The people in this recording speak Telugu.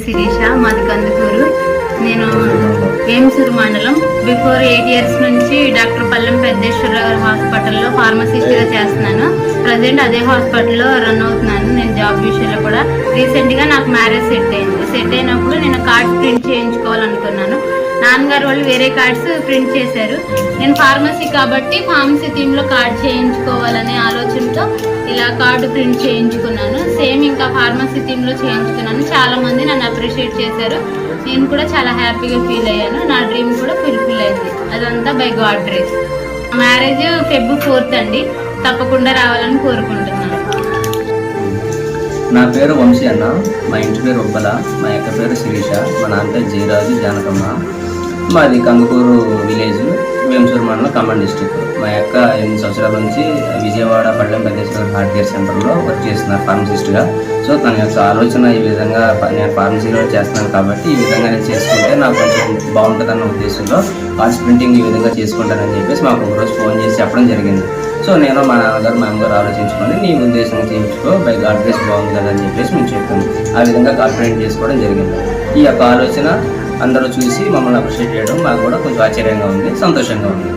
శిరీష, మాది కందుకూరు. నేను వేమసూరు మండలం. బిఫోర్ 8 years నుంచి డాక్టర్ పల్లెం పెద్దేశ్వరరావు హాస్పిటల్లో ఫార్మసిస్ట్గా చేస్తున్నాను. ప్రజెంట్ అదే హాస్పిటల్లో రన్ అవుతున్నాను. నేను జాబ్ విషయంలో కూడా రీసెంట్గా నాకు మ్యారేజ్ సెట్ అయినప్పుడు నేను కార్డ్స్ ప్రింట్ చేయించుకోవాలనుకున్నాను. నాన్నగారు వాళ్ళు వేరే కార్డ్స్ ప్రింట్ చేశారు. నేను ఫార్మసీ కాబట్టి ఫార్మసీ థీమ్లో కార్డ్ చేయించుకోవాలనే ఆలోచనతో ఇలా కార్డు ప్రింట్ చేయించుకున్నాను. సేమ్ ఇంకా ఫార్మసీ థీమ్లో చేయించుకున్నాను. చాలామంది నన్ను అప్రిషియేట్ చేశారు. నేను కూడా చాలా హ్యాపీగా ఫీల్ అయ్యాను. నా డ్రీమ్ కూడా ఫుల్ఫిల్ అయింది. అదంతా by God grace. Marriage Feb 4th అండి. తప్పకుండా రావాలని కోరుకుంటున్నాను. నా పేరు వంశీ అన్న. మా ఇంటి పేరు ఉబ్బల. మా యొక్క పేరు శిరీష. మా నాన్న పేరు జయరాజు జానకమ్మ. మాది కందుకూరు విలేజ్, వేమసూరు మండలం, ఖమ్మం డిస్టిక్. మా యొక్క 8 సంవత్సరాల నుంచి విజయవాడ పల్లెం పెద్దేశ్వర హార్ట్ కేర్ సెంటర్లో వర్క్ చేస్తున్నారు ఫార్మసిస్ట్గా. సో తన యొక్క ఆలోచన ఈ విధంగా నేను ఫార్మసీలో చేస్తున్నాను కాబట్టి ఈ విధంగా నేను చేసుకుంటే నాకు కొంచెం బాగుంటుందన్న ఉద్దేశంలో కార్డ్స్ ప్రింటింగ్ ఈ విధంగా చేసుకుంటానని చెప్పేసి మాకు ఒకరోజు ఫోన్ చేసి చెప్పడం జరిగింది. సో నేను మా నాన్నగారు మా అమ్మగారు ఆలోచించుకొని నీ ఉద్దేశంగా చేయించుకో, బై గాడ్ గ్రేస్ బాగుంది కదా అని చెప్పేసి మేము చెప్పాము. ఆ విధంగా కార్డ్ ప్రింట్ చేసుకోవడం జరిగింది. ఈ యొక్క ఆలోచన అందరూ చూసి మమ్మల్ని అప్రిషియేట్ చేయడం మాకు కూడా కొంచెం ఆశ్చర్యంగా ఉంది, సంతోషంగా ఉంది.